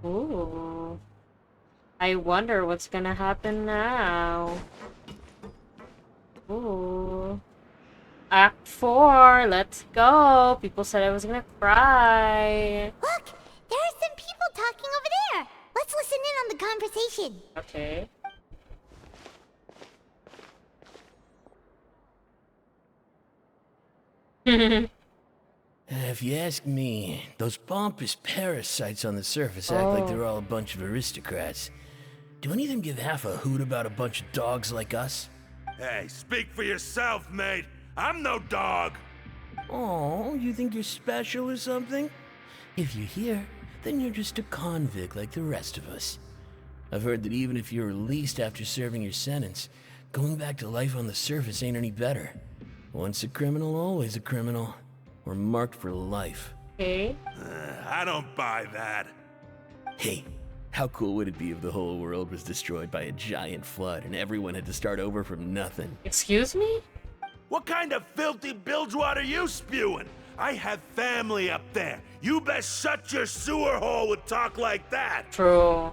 Ooh. I wonder what's gonna happen now. Ooh. Act 4, let's go. People said I was gonna cry. Look, there are some people talking over there. Let's listen in on the conversation. Okay. If you ask me, those pompous parasites on the surface act like they're all a bunch of aristocrats. Do any of them give half a hoot about a bunch of dogs like us? Hey, speak for yourself, mate. I'm no dog. Oh, you think you're special or something? If you're here, then you're just a convict like the rest of us. I've heard that even if you're released after serving your sentence, going back to life on the surface ain't any better. Once a criminal, always a criminal. We're marked for life. Okay. I don't buy that. Hey, how cool would it be if the whole world was destroyed by a giant flood and everyone had to start over from nothing? Excuse me? What kind of filthy bilgewater are you spewing? I have family up there. You best shut your sewer hole with talk like that. True.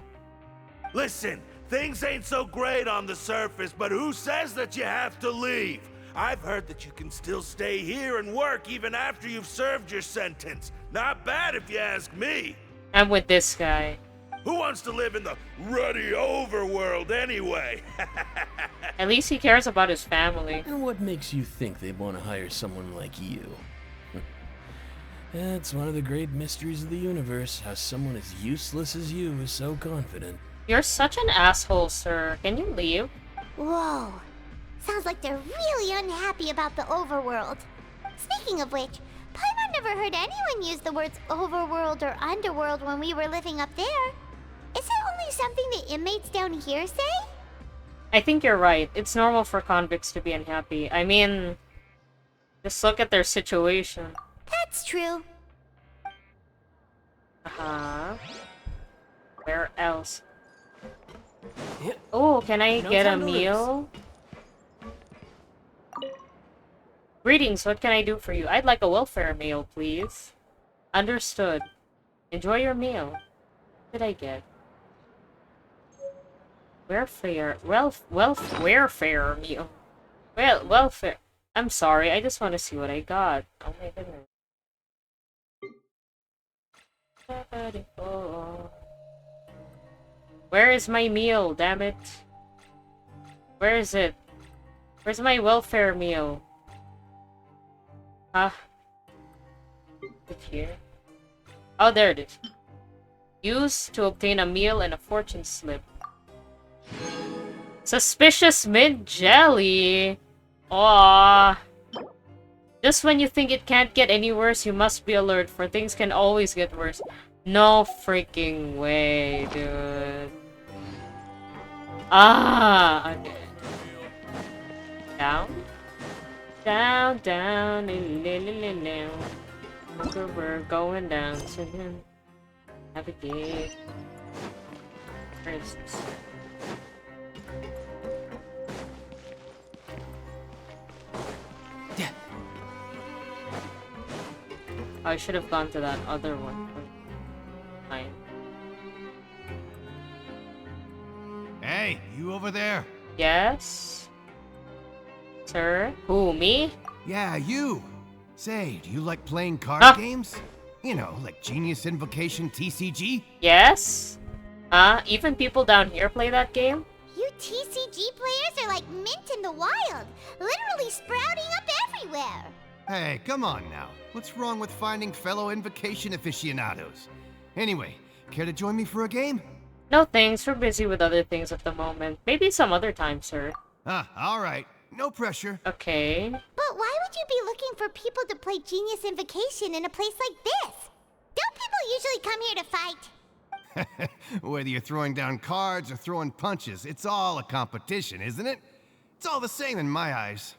Listen, things ain't so great on the surface, but who says that you have to leave? I've heard that you can still stay here and work even after you've served your sentence. Not bad if you ask me. I'm with this guy. Who wants to live in the ruddy overworld anyway? At least he cares about his family. And what makes you think they'd want to hire someone like you? It's one of the great mysteries of the universe, how someone as useless as you is so confident. You're such an asshole, sir. Can you leave? Whoa. Sounds like they're really unhappy about the overworld. Speaking of which, Paimon never heard anyone use the words overworld or underworld when we were living up there. Is it only something the inmates down here say? I think you're right. It's normal for convicts to be unhappy. I mean, just look at their situation. That's true. Uh-huh. Where else? Oh, can I get a meal? Greetings, what can I do for you? I'd like a welfare meal, please. Understood. Enjoy your meal. What did I get? Welfare meal. Welfare. I'm sorry, I just want to see what I got. Oh my goodness. Where is my meal, damn it? Where is it? Where's my welfare meal? Huh? It's here. Oh, there it is. Use to obtain a meal and a fortune slip. Suspicious mint jelly. Aww. Just when you think it can't get any worse, you must be alert, for things can always get worse. No freaking way, dude. Ah, okay. Down? Down, down, we're going down soon. Navigate. Where is this? I should have gone to that other one. Fine. Hey, you over there? Yes? Sir? Who, me? Yeah, you. Say, do you like playing card games? You know, like Genius Invocation TCG? Yes? Even people down here play that game? You TCG players are like mint in the wild, literally sprouting up everywhere. Hey, come on now. What's wrong with finding fellow Invocation aficionados? Anyway, care to join me for a game? No thanks, we're busy with other things at the moment. Maybe some other time, sir. Alright. No pressure. Okay. But why would you be looking for people to play Genius Invocation in a place like this? Don't people usually come here to fight? Whether you're throwing down cards or throwing punches, it's all a competition, isn't it? It's all the same in my eyes.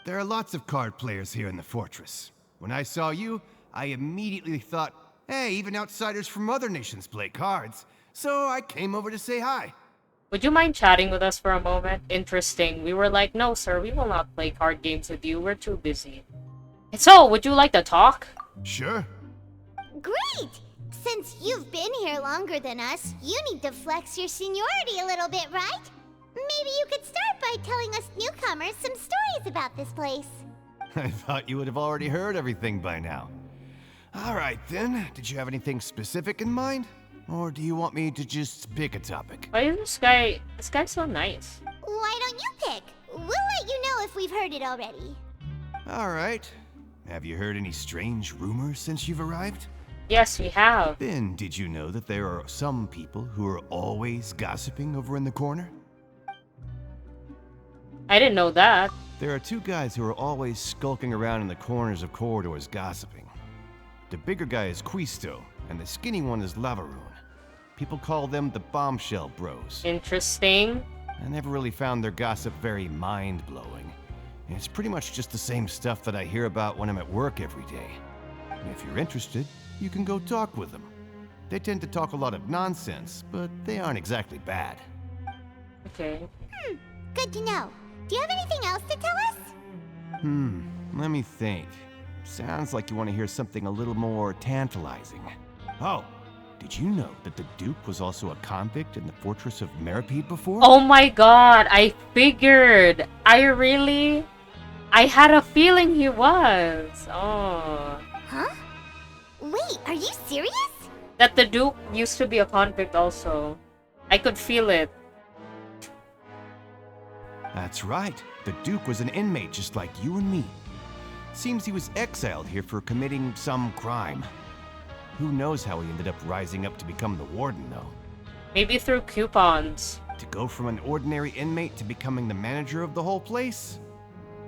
There are lots of card players here in the fortress. When I saw you, I immediately thought, hey, even outsiders from other nations play cards. So I came over to say hi. Would you mind chatting with us for a moment? Interesting. We were like, no sir, we will not play card games with you. We're too busy. So, would you like to talk? Sure. Great! Since Since you've been here longer than us, you need to flex your seniority a little bit, right? Maybe you could start by telling us newcomers some stories about this place. I thought you would have already heard everything by now. All right, then. Did you have anything specific in mind? Or do you want me to just pick a topic? Why is this guy's so nice? Why don't you pick? We'll let you know if we've heard it already. All right. Have you heard any strange rumors since you've arrived? Yes, we have. Then, did you know that there are some people who are always gossiping over in the corner? I didn't know that. There are two guys who are always skulking around in the corners of corridors gossiping. The bigger guy is Quisto, and the skinny one is Lavaroon. People call them the Bombshell Bros. Interesting. I never really found their gossip very mind-blowing. It's pretty much just the same stuff that I hear about when I'm at work every day. If you're interested, you can go talk with them. They tend to talk a lot of nonsense, but they aren't exactly bad. Okay. Good to know. Do you have anything else to tell us? Let me think. Sounds like you want to hear something a little more tantalizing. Oh, did you know that the Duke was also a convict in the fortress of Meripede before? Oh my god, I figured. I had a feeling he was. Oh. Huh? Wait, are you serious? That the Duke used to be a convict also. I could feel it. That's right. The Duke was an inmate just like you and me. Seems he was exiled here for committing some crime. Who knows how he ended up rising up to become the warden, though. Maybe through coupons. To go from an ordinary inmate to becoming the manager of the whole place?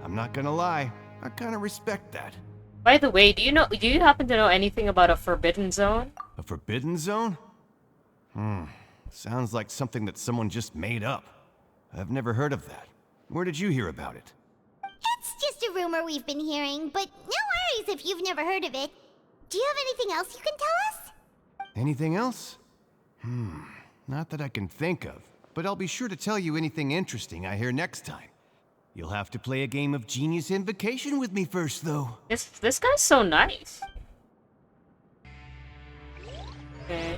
I'm not gonna lie, I kinda respect that. By the way, do you happen to know anything about a forbidden zone? A forbidden zone? Sounds like something that someone just made up. I've never heard of that. Where did you hear about it? It's just a rumor we've been hearing, but no worries if you've never heard of it. Do you have anything else you can tell us? Anything else? Not that I can think of, but I'll be sure to tell you anything interesting I hear next time. You'll have to play a game of Genius Invocation with me first, though. This guy's so nice. Okay.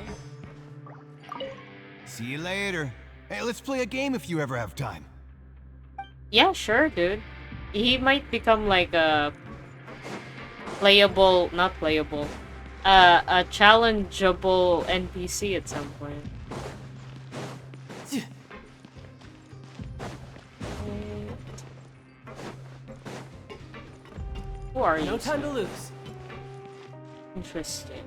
See you later. Hey, let's play a game if you ever have time. Yeah, sure, dude. He might become like a not playable, a challengeable NPC at some point. Who are you? No time to lose. Interesting.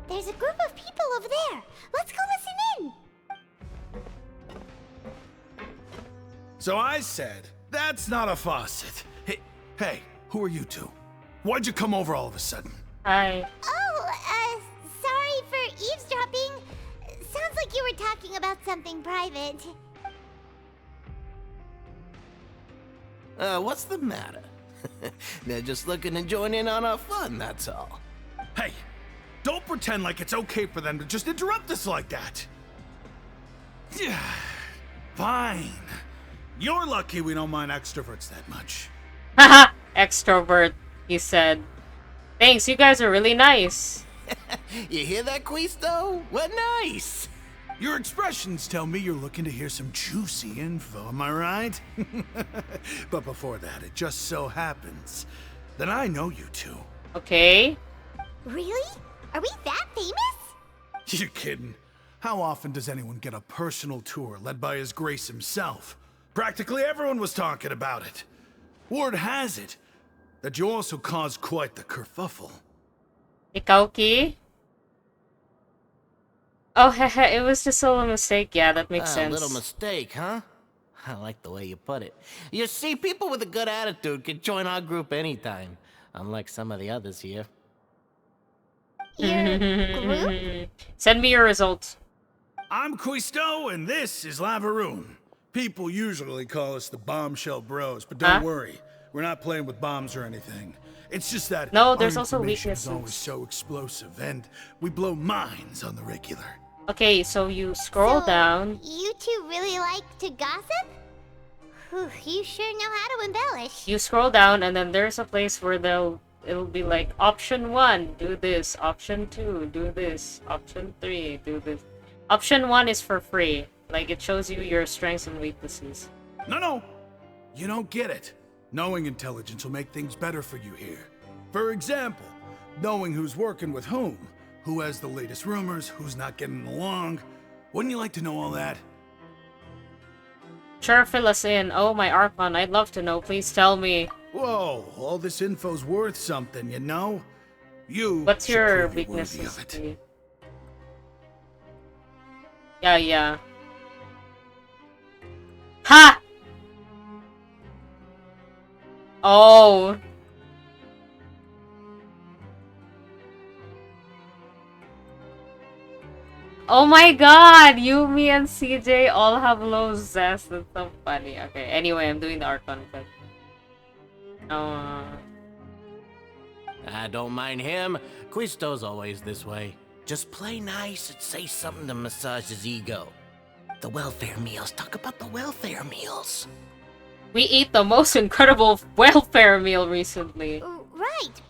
There's a group of people over there. Let's go listen in. So I said, that's not a faucet. Hey, who are you two? Why'd you come over all of a sudden? Hi. Oh, sorry for eavesdropping. Sounds like you were talking about something private. What's the matter? They're just looking to join in on our fun, that's all. Hey, don't pretend like it's okay for them to just interrupt us like that. Fine. You're lucky we don't mind extroverts that much. Haha, extrovert, he said. Thanks, you guys are really nice. You hear that, Quisto? We're nice. Your expressions tell me you're looking to hear some juicy info, am I right? But before that, it just so happens that I know you two. Okay. Really? Are we that famous? You're kidding. How often does anyone get a personal tour led by His Grace himself? Practically everyone was talking about it. Word has it that you also caused quite the kerfuffle. Ikauki? Oh, hehe, it was just a little mistake. Yeah, that makes sense. A little mistake, huh? I like the way you put it. You see, people with a good attitude can join our group anytime, unlike some of the others here. Your group? Send me your results. I'm Quisto, and this is Lavaroon. People usually call us the Bombshell Bros, but don't worry. We're not playing with bombs or anything. It's just that no, there's our also information is weaknesses. always so explosive, and we blow minds on the regular. Okay, so you scroll So, down. You two really like to gossip? Whew, you sure know how to embellish. You scroll down and then there's a place where it'll be like option 1, do this, option 2, do this, option 3, do this. Option 1 is for free. Like it shows you your strengths and weaknesses. No. You don't get it. Knowing intelligence will make things better for you here. For example, knowing who's working with whom, who has the latest rumors, who's not getting along. Wouldn't you like to know all that? Sure, fill us in. Oh, my Archon, I'd love to know. Please tell me. Whoa, all this info's worth something, you know? What's should your prove you're worthy weaknesses? of it. Lee? Yeah. Ha! Oh. Oh my god! Yumi and CJ all have low zest. That's so funny. Okay, anyway, I'm doing the Archon Quest. I don't mind him. Quisto's always this way. Just play nice and say something to massage his ego. The welfare meals. Talk about the welfare meals. We ate the most incredible welfare meal recently. Right.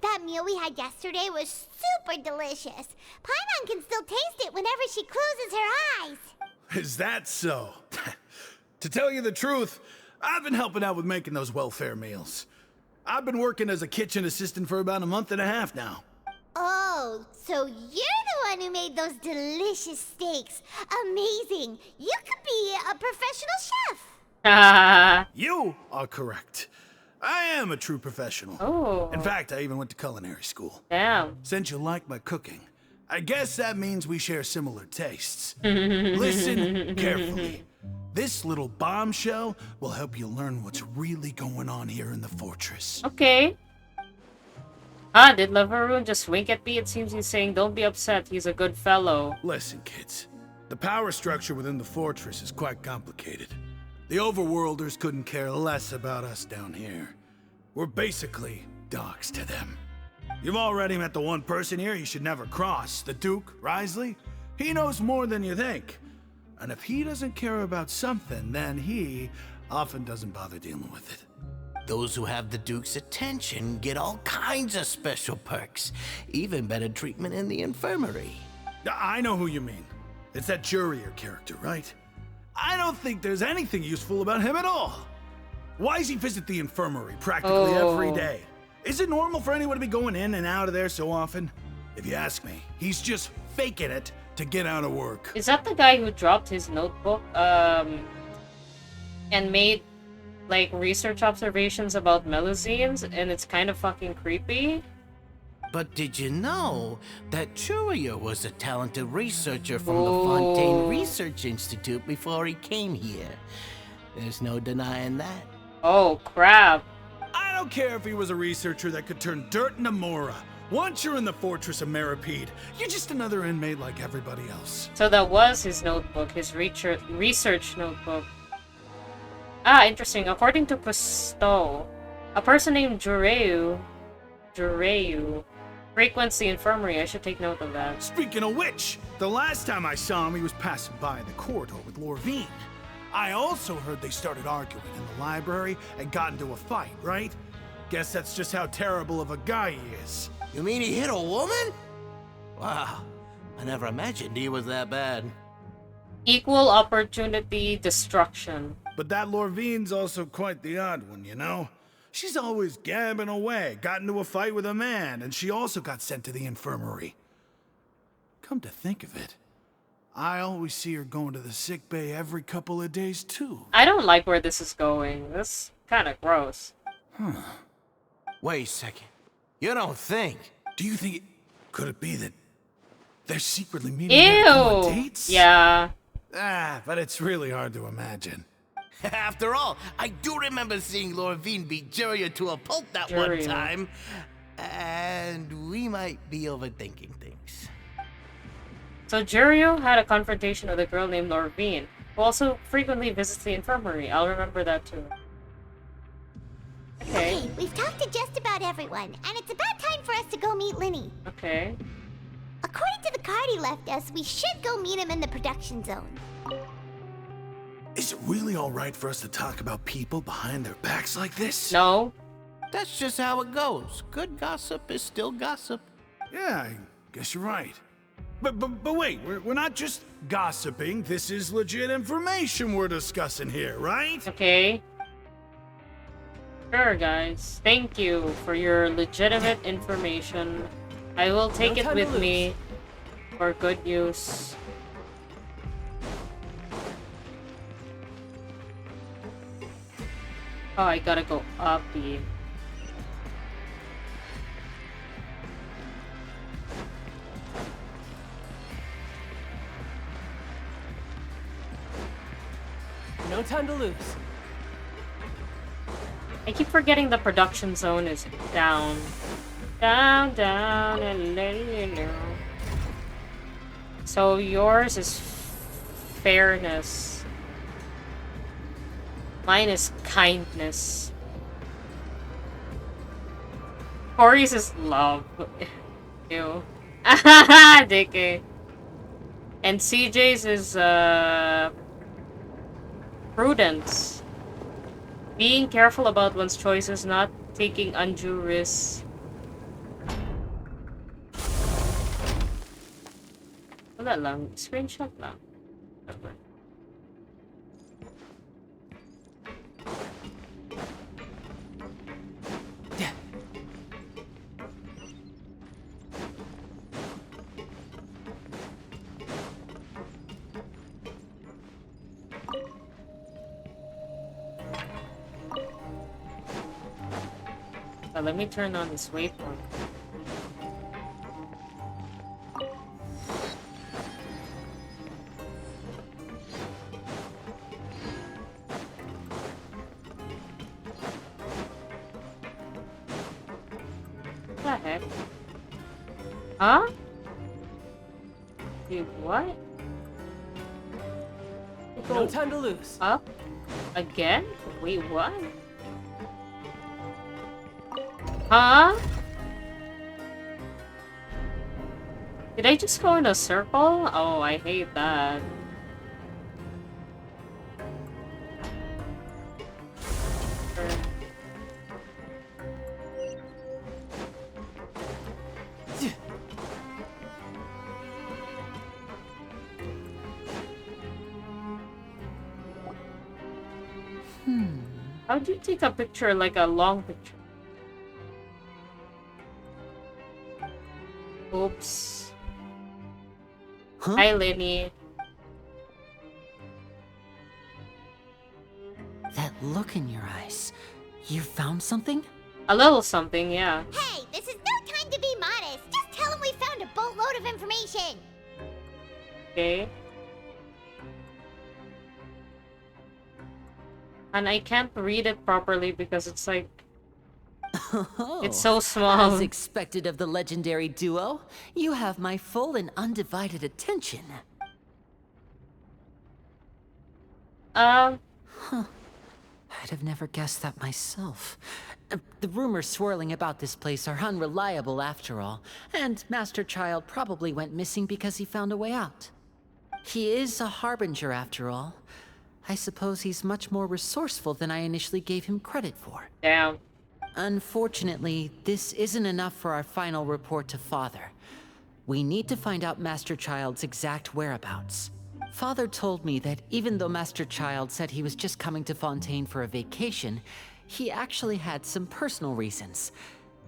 That meal we had yesterday was super delicious. Paimon can still taste it whenever she closes her eyes. Is that so? To tell you the truth, I've been helping out with making those welfare meals. I've been working as a kitchen assistant for about a month and a half now. Oh, so you're the one who made those delicious steaks. Amazing. You could be a professional chef. You are correct. I am a true professional. Oh. In fact, I even went to culinary school. Damn. Since you like my cooking, I guess that means we share similar tastes. Listen carefully. This little bombshell will help you learn what's really going on here in the fortress. Okay. Did Lavaroon just wink at me? It seems he's saying, don't be upset, he's a good fellow. Listen, kids. The power structure within the fortress is quite complicated. The overworlders couldn't care less about us down here. We're basically dogs to them. You've already met the one person here you should never cross, the Duke, Risley. He knows more than you think. And if he doesn't care about something, then he often doesn't bother dealing with it. Those who have the Duke's attention get all kinds of special perks. Even better treatment in the infirmary. I know who you mean. It's that Jurier character, right? I don't think there's anything useful about him at all. Why does he visit the infirmary practically every day? Is it normal for anyone to be going in and out of there so often? If you ask me, he's just faking it to get out of work. Is that the guy who dropped his notebook, and made, like, research observations about Melusines, and it's kind of fucking creepy? But did you know that Jurier was a talented researcher from the FONTAINE Research Institute before he came here? There's no denying that. Oh, crap. I don't care if he was a researcher that could turn dirt into Mora. Once you're in the fortress of Meripede, you're just another inmate like everybody else. So that was his notebook, his research notebook. Interesting. According to Cousteau, a person named Jureu frequents the infirmary. I should take note of that. Speaking of which, the last time I saw him, he was passing by the corridor with Lorvine. I also heard they started arguing in the library and got into a fight, right? Guess that's just how terrible of a guy he is. You mean he hit a woman? Wow, I never imagined he was that bad. Equal opportunity destruction. But that Lorvine's also quite the odd one, you know? She's always gabbing away, got into a fight with a man, and she also got sent to the infirmary. Come to think of it, I always see her going to the sick bay every couple of days, too. I don't like where this is going. This is kind of gross. Wait a second. You don't think? Do you think could it be that they're secretly meeting there to go on Ew! dates? Yeah. But it's really hard to imagine. After all, I do remember seeing Lorvine beat Jurier to a pulp that one Jurier. time. And we might be overthinking things. So Juryu had a confrontation with a girl named Lorvine, who also frequently visits the infirmary. I'll remember that too. Okay. Okay, we've talked to just about everyone, and it's about time for us to go meet Linny. Okay. According to the card he left us, we should go meet him in the production zone. Is it really alright for us to talk about people behind their backs like this? No. That's just how it goes. Good gossip is still gossip. Yeah, I guess you're right. But wait, we're not just gossiping. This is legit information we're discussing here, right? Okay. Sure, guys. Thank you for your legitimate information. I will take it with me for good use. Oh, I gotta go up the... No time to lose. I keep forgetting the production zone is down. Down, down, and let you know. So yours is fairness. Mine is kindness. Corey's is love. Ew. DK. And CJ's is prudence. Being careful about one's choices, not taking undue risks. Wala lang. Screenshot lang. Whatever. Let me turn on this waveform. What the heck? Huh? Dude, what? No time to lose. Up? Again? Wait, what? Huh? Did I just go in a circle? Oh, I hate that. How'd you take a picture, like a long picture? Oops. Huh? Hi, Lenny. That look in your eyes. You found something? A little something, yeah. Hey, this is no time to be modest. Just tell him we found a boatload of information. Okay. And I can't read it properly because it's like... It's so small. As expected of the legendary duo, you have my full and undivided attention. Huh. I'd have never guessed that myself. The rumors swirling about this place are unreliable after all, and Master Child probably went missing because he found a way out. He is a harbinger after all. I suppose he's much more resourceful than I initially gave him credit for. Damn. Unfortunately, this isn't enough for our final report to Father. We need to find out Master Child's exact whereabouts. Father told me that even though Master Child said he was just coming to Fontaine for a vacation, he actually had some personal reasons.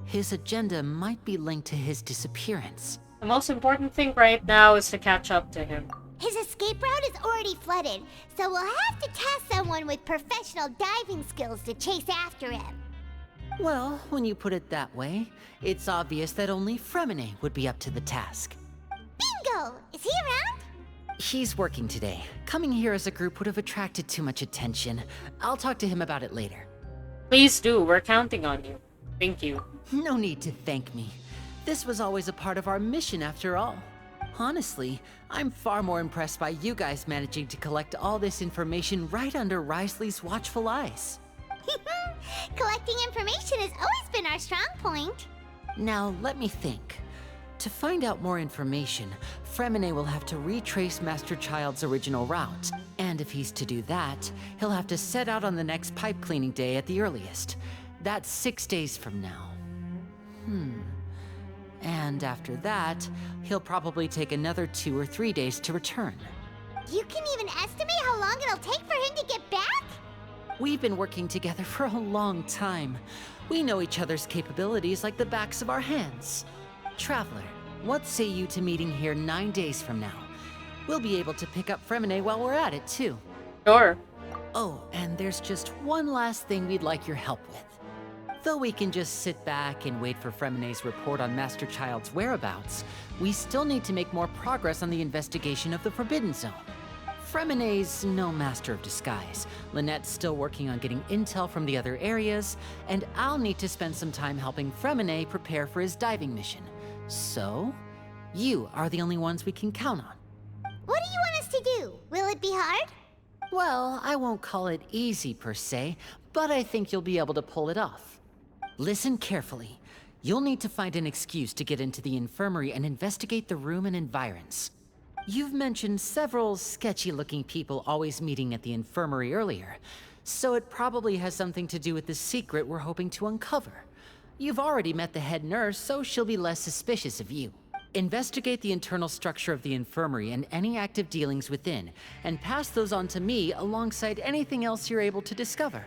His agenda might be linked to his disappearance. The most important thing right now is to catch up to him. His escape route is already flooded, so we'll have to task someone with professional diving skills to chase after him. Well, when you put it that way, it's obvious that only Fremine would be up to the task. Bingo! Is he around? He's working today. Coming here as a group would have attracted too much attention. I'll talk to him about it later. Please do. We're counting on you. Thank you. No need to thank me. This was always a part of our mission after all. Honestly, I'm far more impressed by you guys managing to collect all this information right under Risley's watchful eyes. Collecting information has always been our strong point. Now, let me think. To find out more information, Fremine will have to retrace Master Child's original route. And if he's to do that, he'll have to set out on the next pipe cleaning day at the earliest. That's 6 days from now. And after that, he'll probably take another 2 or 3 days to return. You can even estimate how long it'll take for him to get back? We've been working together for a long time. We know each other's capabilities like the backs of our hands. Traveler, what say you to meeting here 9 days from now? We'll be able to pick up Fremine while we're at it, too. Sure. Oh, and there's just one last thing we'd like your help with. Though we can just sit back and wait for Fremine's report on Master Child's whereabouts, we still need to make more progress on the investigation of the Forbidden Zone. Fremine's no master of disguise. Lynette's still working on getting intel from the other areas, and I'll need to spend some time helping Fremine prepare for his diving mission. So, you are the only ones we can count on. What do you want us to do? Will it be hard? Well, I won't call it easy per se, but I think you'll be able to pull it off. Listen carefully. You'll need to find an excuse to get into the infirmary and investigate the room and environs. You've mentioned several sketchy-looking people always meeting at the infirmary earlier, so it probably has something to do with the secret we're hoping to uncover. You've already met the head nurse, so she'll be less suspicious of you. Investigate the internal structure of the infirmary and any active dealings within, and pass those on to me alongside anything else you're able to discover.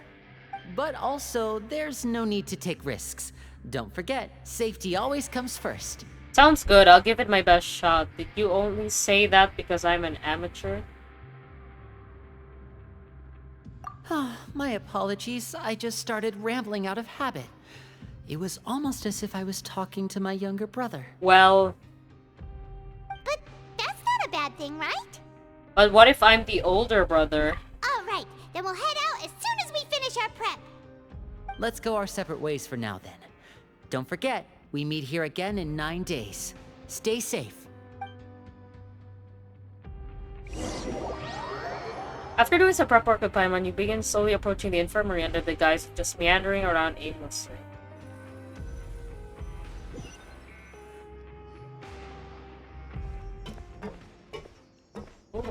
But also, there's no need to take risks. Don't forget, safety always comes first. Sounds good. I'll give it my best shot. Did you only say that because I'm an amateur? My apologies. I just started rambling out of habit. It was almost as if I was talking to my younger brother. Well... But that's not a bad thing, right? But what if I'm the older brother? All right, then we'll head out as soon as we finish our prep. Let's go our separate ways for now, then. Don't forget, we meet here again in 9 days. Stay safe. After doing some prep work with Paimon, you begin slowly approaching the infirmary under the guise of just meandering around aimlessly. Ooh.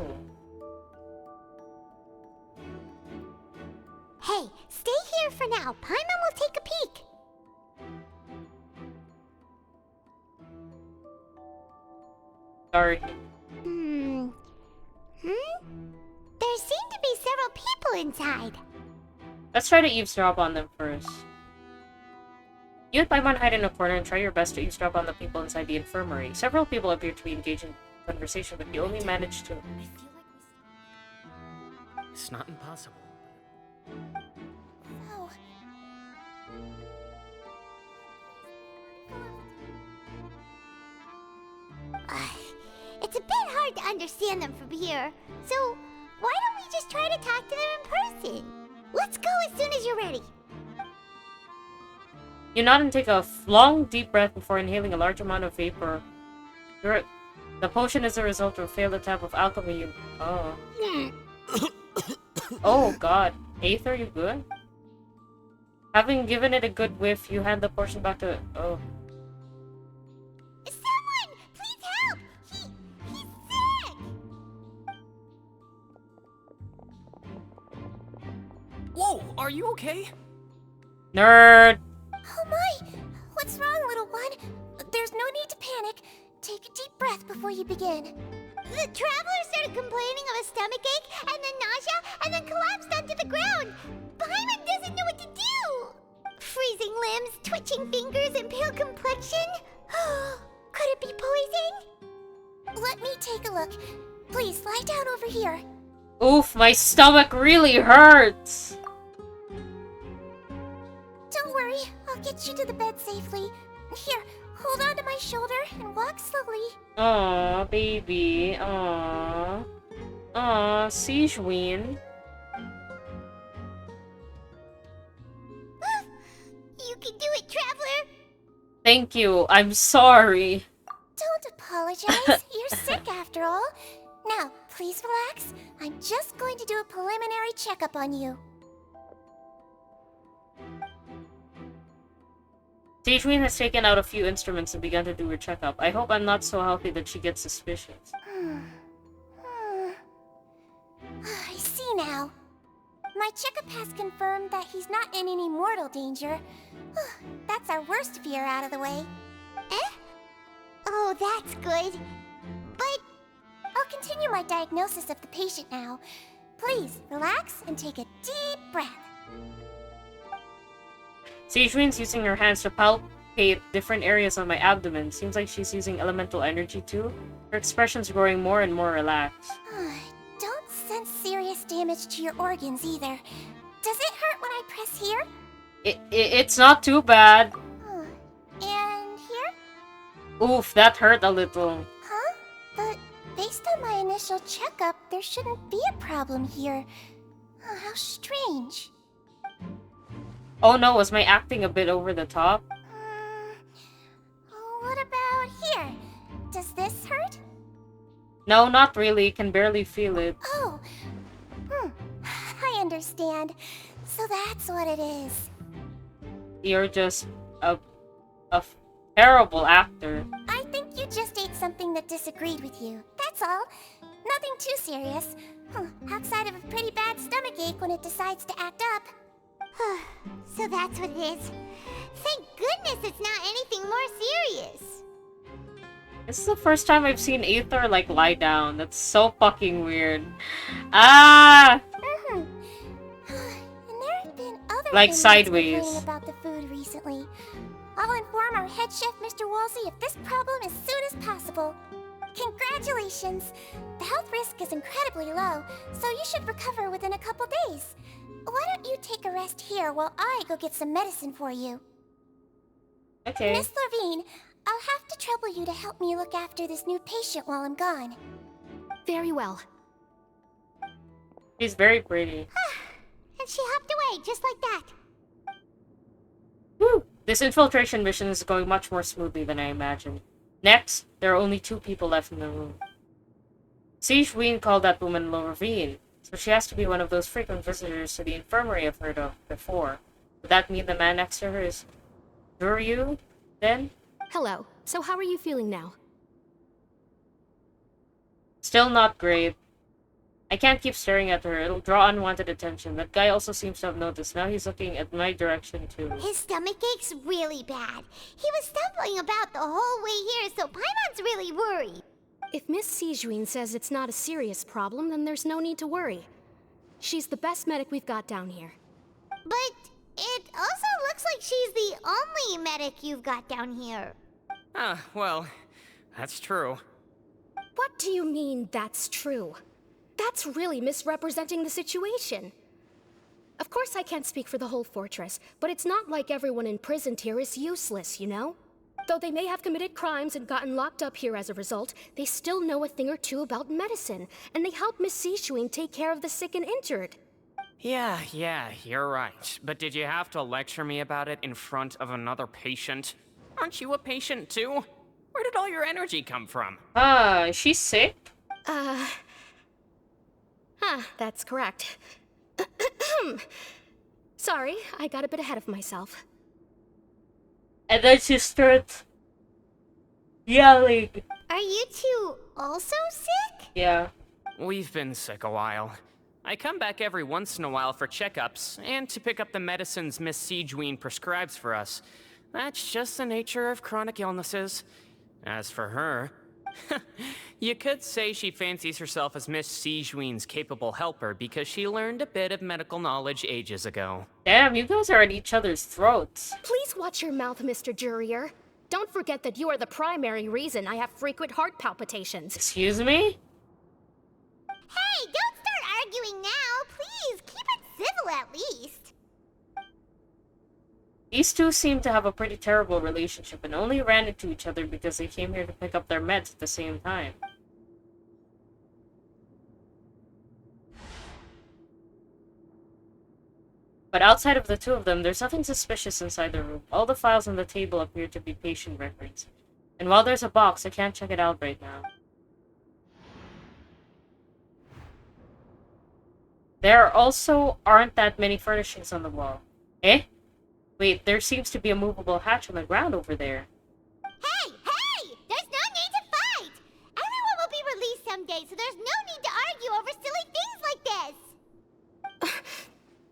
Hey, stay here for now. Paimon will take a peek. Sorry. There seem to be several people inside. Let's try to eavesdrop on them first. You and Paimon hide in a corner and try your best to eavesdrop on the people inside the infirmary. Several people appear to be engaged in conversation, but you only manage to... It's not impossible. Oh. It's a bit hard to understand them from here, so why don't we just try to talk to them in person? Let's go as soon as you're ready. You nod and take a long, deep breath before inhaling a large amount of vapor. The potion is a result of a failed attempt of alchemy. Oh. Oh god. Aether, you good? Having given it a good whiff, you hand the potion back to... Oh. Someone! Please help! He's sick! Whoa, are you okay? Nerd! Oh my! What's wrong, little one? There's no need to panic. Take a deep breath before you begin. The traveler started complaining of a stomachache, and then nausea, and then collapsed onto the ground. Paimon doesn't know what to do. Freezing limbs, twitching fingers, and pale complexion. Could it be poison? Let me take a look. Please lie down over here. Oof, my stomach really hurts! Don't worry, I'll get you to the bed safely. Here, hold on to my shoulder and walk slowly. Aw, baby. Aw. Aw, Siegeween. You can do it, traveler. Thank you. I'm sorry. Don't apologize. You're sick after all. Now, please relax. I'm just going to do a preliminary checkup on you. Sejwin has taken out a few instruments and begun to do her checkup. I hope I'm not so healthy that she gets suspicious. I see now. My checkup has confirmed that he's not in any mortal danger. That's our worst fear out of the way. Eh? Oh, that's good. But I'll continue my diagnosis of the patient now. Please, relax and take a deep breath. Sejwin's using her hands to palpate different areas on my abdomen. Seems like she's using elemental energy too. Her expression's growing more and more relaxed. Don't sense serious damage to your organs either. Does it hurt when I press here? It's not too bad. And here? Oof, that hurt a little. Huh? But based on my initial checkup, there shouldn't be a problem here. How strange. Oh no, was my acting a bit over the top? What about here? Does this hurt? No, not really. Can barely feel it. Oh. I understand. So that's what it is. You're just a terrible actor. I think you just ate something that disagreed with you. That's all. Nothing too serious. Outside of a pretty bad stomachache when it decides to act up. So that's what it is. Thank goodness it's not anything more serious. This is the first time I've seen Aether, like, lie down. That's so fucking weird. Ah! And there have been other like things sideways. complaining about the food recently. I'll inform our head chef, Mr. Woolsey, of this problem as soon as possible. Congratulations! The health risk is incredibly low, so you should recover within a couple days. Why don't you take a rest here while I go get some medicine for you? Okay. Miss Levine, I'll have to trouble you to help me look after this new patient while I'm gone. Very well. She's very pretty. And she hopped away just like that. Woo! This infiltration mission is going much more smoothly than I imagined. Next, there are only 2 people left in the room. Sejwin called that woman Lorvine, so she has to be one of those frequent visitors to the infirmary I've heard of before. Would that mean the man next to her is Duryu, then? Hello. So how are you feeling now? Still not great. I can't keep staring at her. It'll draw unwanted attention. That guy also seems to have noticed. Now he's looking at my direction too. His stomachache's really bad. He was stumbling about the whole way here, so Paimon's really worried. If Miss Sejwin says it's not a serious problem, then there's no need to worry. She's the best medic we've got down here. But it also looks like she's the only medic you've got down here. Well, that's true. What do you mean, that's true? That's really misrepresenting the situation. Of course I can't speak for the whole fortress, but it's not like everyone imprisoned here is useless, you know? Though they may have committed crimes and gotten locked up here as a result, they still know a thing or two about medicine, and they help Miss Sejwin take care of the sick and injured. Yeah, you're right. But did you have to lecture me about it in front of another patient? Aren't you a patient too? Where did all your energy come from? Is she sick? That's correct. Sorry, I got a bit ahead of myself. And then she starts yelling. Are you two also sick? Yeah. We've been sick a while. I come back every once in a while for checkups, and to pick up the medicines Miss Sejwin prescribes for us. That's just the nature of chronic illnesses. As for her, you could say she fancies herself as Miss Sejwin's capable helper because she learned a bit of medical knowledge ages ago. Damn, you guys are at each other's throats. Please watch your mouth, Mr. Jurrier. Don't forget that you are the primary reason I have frequent heart palpitations. Excuse me? Hey, don't start arguing now. Please, keep it civil at least. These two seem to have a pretty terrible relationship and only ran into each other because they came here to pick up their meds at the same time. But outside of the two of them, there's nothing suspicious inside the room. All the files on the table appear to be patient records. And while there's a box, I can't check it out right now. There also aren't that many furnishings on the wall. Eh? Wait, there seems to be a movable hatch on the ground over there. Hey! Hey! There's no need to fight! Everyone will be released someday, so there's no need to argue over silly things like this!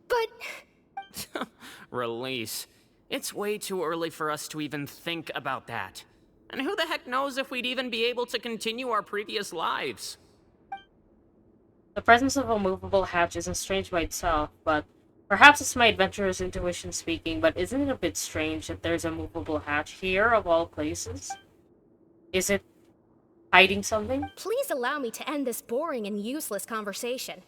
But... Release. It's way too early for us to even think about that. And who the heck knows if we'd even be able to continue our previous lives? The presence of a movable hatch isn't strange by itself, but perhaps it's my adventurous intuition speaking, but isn't it a bit strange that there's a movable hatch here of all places? Is it hiding something? Please allow me to end this boring and useless conversation.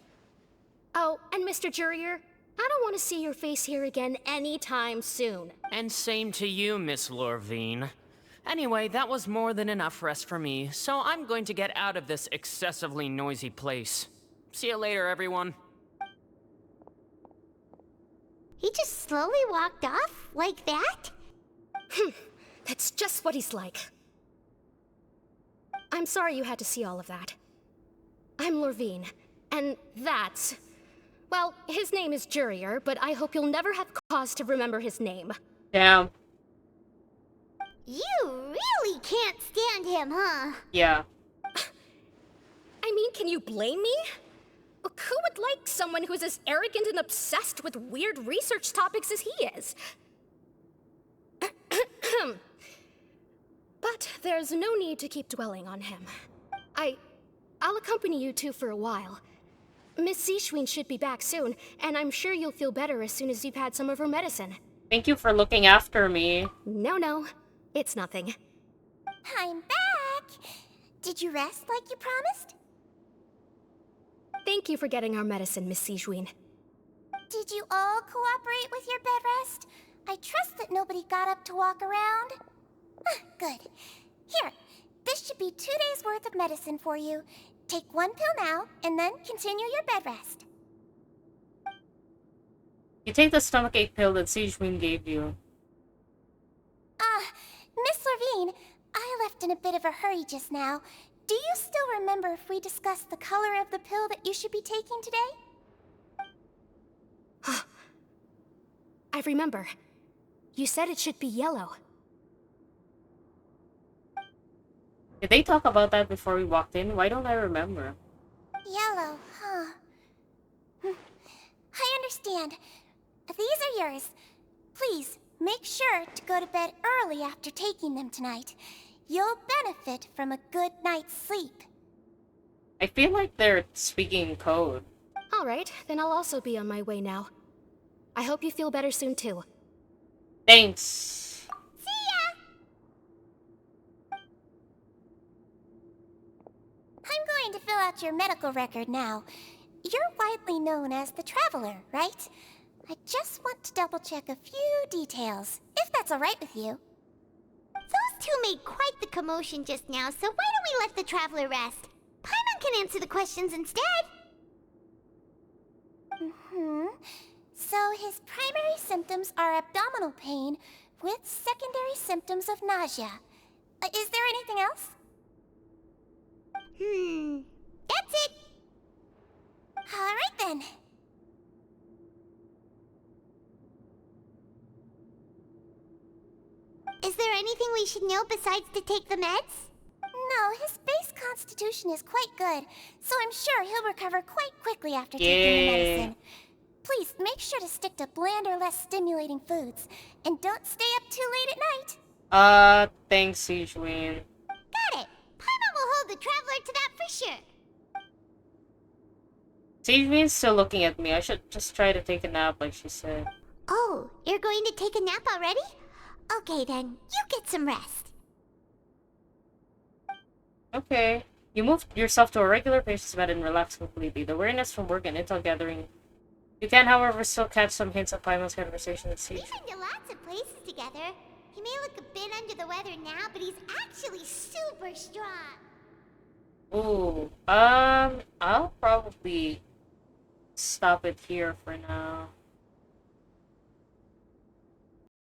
Oh, and Mr. Jurier, I don't want to see your face here again anytime soon. And same to you, Miss Lorvine. Anyway, that was more than enough rest for me, so I'm going to get out of this excessively noisy place. See you later, everyone. He just slowly walked off like that? That's just what he's like. I'm sorry you had to see all of that. I'm Lorvine, and that's... Well, his name is Jurier, but I hope you'll never have cause to remember his name. Damn. You really can't stand him, huh? Yeah. I mean, can you blame me? Look, who would like someone who's as arrogant and obsessed with weird research topics as he is? But there's no need to keep dwelling on him. I'll accompany you two for a while. Miss Seashween should be back soon, and I'm sure you'll feel better as soon as you've had some of her medicine. Thank you for looking after me. No, it's nothing. I'm back! Did you rest like you promised? Thank you for getting our medicine, Miss Seashween. Did you all cooperate with your bed rest? I trust that nobody got up to walk around. Good. Here, this should be 2 days' worth of medicine for you. Take 1 pill now, and then continue your bed rest. You take the stomachache pill that Seijwin gave you. Miss Lorvine, I left in a bit of a hurry just now. Do you still remember if we discussed the color of the pill that you should be taking today? I remember. You said it should be yellow. Did they talk about that before we walked in? Why don't I remember? Yellow, huh? I understand. These are yours. Please, make sure to go to bed early after taking them tonight. You'll benefit from a good night's sleep. I feel like they're speaking in code. Alright, then I'll also be on my way now. I hope you feel better soon too. Thanks. See ya! I'm going to fill out your medical record now. You're widely known as the Traveler, right? I just want to double-check a few details, if that's alright with you. Those two made quite the commotion just now, so why don't we let the Traveler rest? Paimon can answer the questions instead. So his primary symptoms are abdominal pain with secondary symptoms of nausea. Is there anything else? That's it. Alright then. Is there anything we should know besides to take the meds? No, his base constitution is quite good, so I'm sure he'll recover quite quickly after taking the medicine. Please, make sure to stick to bland or less stimulating foods, and don't stay up too late at night. Thanks, Seijwin. Got it. Paimon will hold the Traveler to that for sure. Seijwin's still looking at me. I should just try to take a nap like she said. Oh, you're going to take a nap already? Okay then, you get some rest. Okay. You move yourself to a regular patient's bed and relax completely. The weariness from work and intel gathering. You can, however, still catch some hints of Paimon's conversation with Siege. We've been to lots of places together. He may look a bit under the weather now, but he's actually super strong. Ooh. I'll probably stop it here for now.